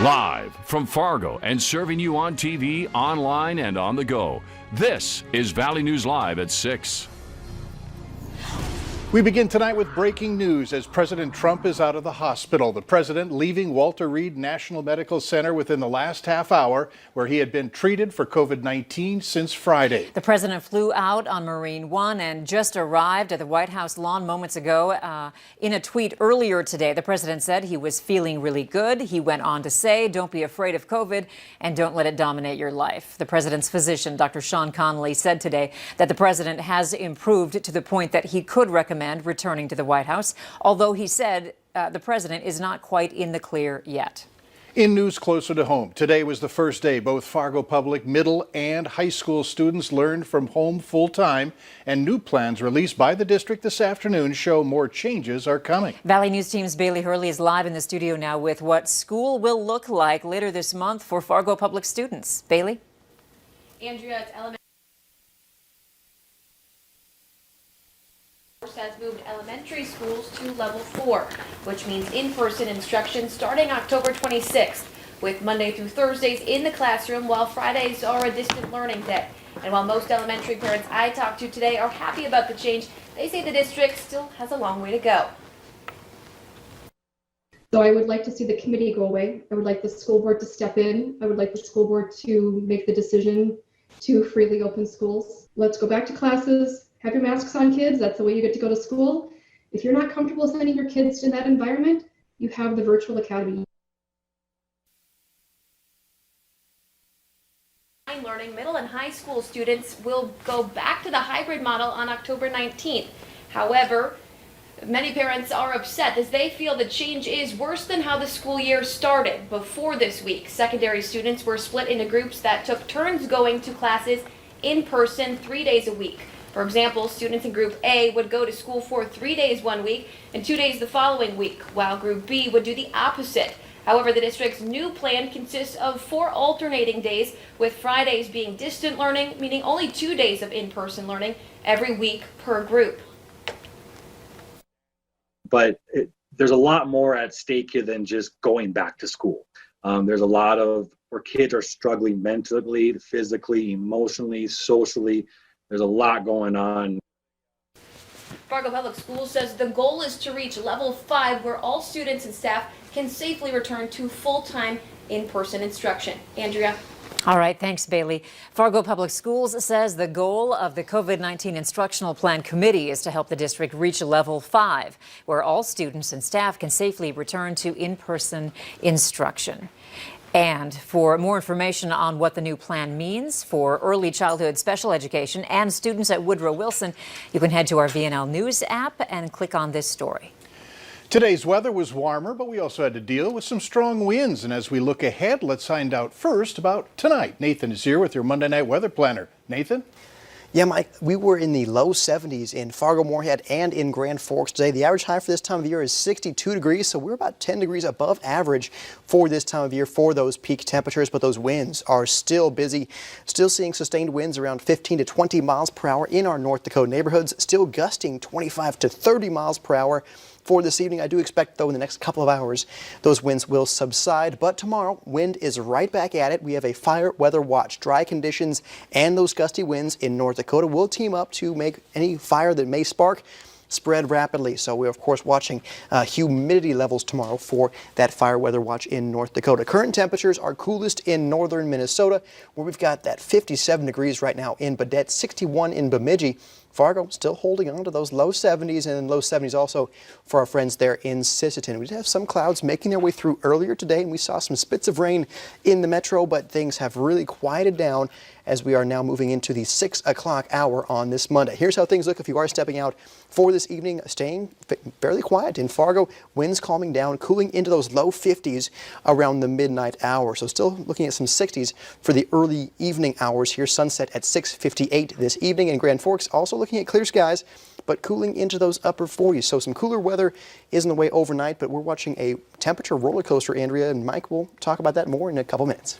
Live from Fargo and serving you on TV, online, and on the go. This is Valley News Live at 6. We begin tonight with breaking news as President Trump is out of the hospital. The president leaving Walter Reed National Medical Center within the last half hour, where he had been treated for COVID-19 since Friday. The president flew out on Marine One and just arrived at the White House lawn moments ago. In a tweet earlier today, the president said he was feeling really good. He went on to say, don't be afraid of COVID and don't let it dominate your life. The president's physician, Dr. Sean Connolly, said today that the president has improved to the point that he could recommend returning to the White House, although he said the president is not quite in the clear yet. In news closer to home, today was the first day both Fargo Public middle and high school students learned from home full-time, and new plans released by the district this afternoon show more changes are coming. Valley News Team's Bailey Hurley is live in the studio now with what school will look like later this month for Fargo Public students. Bailey? Andrea, it's elementary. Has moved elementary schools to level 4, which means in-person instruction starting October 26th, with Monday through Thursdays in the classroom, while Fridays are a distant learning day. And while most elementary parents I talked to today are happy about the change, they say the district still has a long way to go. So I would like to see the committee go away. I would like the school board to step in. I would like the school board to make the decision to freely open schools. Let's go back to classes. Have your masks on, kids. That's the way you get to go to school. If you're not comfortable sending your kids to that environment, you have the virtual academy. Learning middle and high school students will go back to the hybrid model on October 19th. However, many parents are upset as they feel the change is worse than how the school year started. Before this week, secondary students were split into groups that took turns going to classes in person 3 days a week. For example, students in Group A would go to school for 3 days one week and 2 days the following week, while Group B would do the opposite. However, the district's new plan consists of 4 alternating days, with Fridays being distant learning, meaning only 2 days of in-person learning every week per group. But there's a lot more at stake here than just going back to school. There's a lot of where kids are struggling mentally, physically, emotionally, socially. There's a lot going on. Fargo Public Schools says the goal is to reach level 5, where all students and staff can safely return to full-time in-person instruction. Andrea? All right, thanks, Bailey. Fargo Public Schools says the goal of the COVID-19 Instructional Plan Committee is to help the district reach level 5, where all students and staff can safely return to in-person instruction. And for more information on what the new plan means for early childhood special education and students at Woodrow Wilson, you can head to our VNL News app and click on this story. Today's weather was warmer, but we also had to deal with some strong winds. And as we look ahead, let's find out first about tonight. Nathan is here with your Monday Night Weather Planner. Nathan? Yeah, Mike, we were in the low 70s in Fargo-Moorhead and in Grand Forks today. The average high for this time of year is 62 degrees, so we're about 10 degrees above average for this time of year for those peak temperatures, but those winds are still busy. Still seeing sustained winds around 15 to 20 miles per hour in our North Dakota neighborhoods, still gusting 25 to 30 miles per hour. For this evening, I do expect, though, in the next couple of hours, those winds will subside. But tomorrow, wind is right back at it. We have a fire weather watch. Dry conditions and those gusty winds in North Dakota will team up to make any fire that may spark spread rapidly. So we're, of course, watching humidity levels tomorrow for that fire weather watch in North Dakota. Current temperatures are coolest in northern Minnesota, where we've got that 57 degrees right now in Baudette, 61 in Bemidji. Fargo still holding on to those low 70s, and low 70s also for our friends there in Sisseton. We did have some clouds making their way through earlier today, and we saw some spits of rain in the metro, but things have really quieted down as we are now moving into the 6 o'clock hour on this Monday. Here's how things look if you are stepping out for this evening. Staying fairly quiet in Fargo. Winds calming down, cooling into those low 50s around the midnight hour. So still looking at some 60s for the early evening hours here. Sunset at 6:58 this evening. In Grand Forks, also looking at clear skies, but cooling into those upper 40s. So some cooler weather is in the way overnight, but we're watching a temperature roller coaster, Andrea, and Mike will talk about that more in a couple minutes.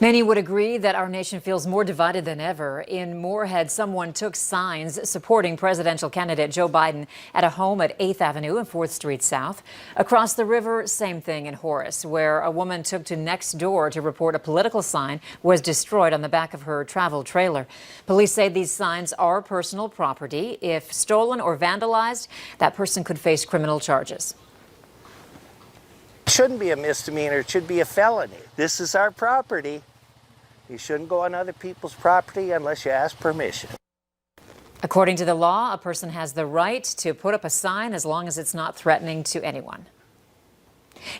Many would agree that our nation feels more divided than ever. In Moorhead, someone took signs supporting presidential candidate Joe Biden at a home at 8th Avenue and 4th Street South. Across the river, same thing in Horace, where a woman took to Nextdoor to report a political sign was destroyed on the back of her travel trailer. Police say these signs are personal property. If stolen or vandalized, that person could face criminal charges. It shouldn't be a misdemeanor, it should be a felony. This is our property. You shouldn't go on other people's property unless you ask permission. According to the law, a person has the right to put up a sign as long as it's not threatening to anyone.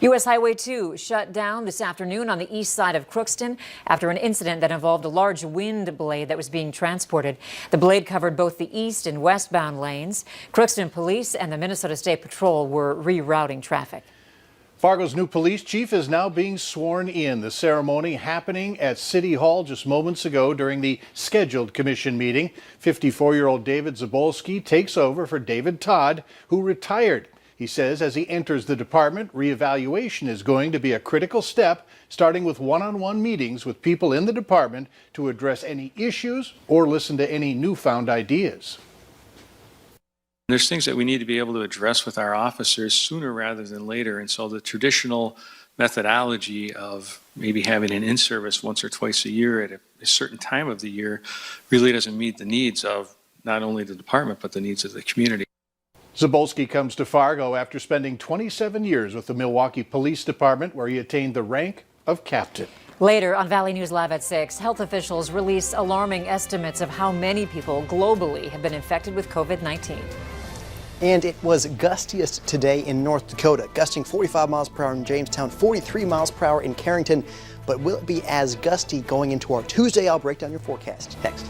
U.S. Highway 2 shut down this afternoon on the east side of Crookston after an incident that involved a large wind blade that was being transported. The blade covered both the east and westbound lanes. Crookston Police and the Minnesota State Patrol were rerouting traffic. Fargo's new police chief is now being sworn in. The ceremony happening at City Hall just moments ago during the scheduled commission meeting. 54-year-old David Zabolski takes over for David Todd, who retired. He says as he enters the department, reevaluation is going to be a critical step, starting with one-on-one meetings with people in the department to address any issues or listen to any newfound ideas. There's things that we need to be able to address with our officers sooner rather than later. And so the traditional methodology of maybe having an in-service once or twice a year at a certain time of the year really doesn't meet the needs of not only the department, but the needs of the community. Zabolski comes to Fargo after spending 27 years with the Milwaukee Police Department, where he attained the rank of captain. Later on Valley News Live at 6, health officials release alarming estimates of how many people globally have been infected with COVID-19. And it was gustiest today in North Dakota, gusting 45 miles per hour in Jamestown, 43 miles per hour in Carrington. But will it be as gusty going into our Tuesday? I'll break down your forecast next.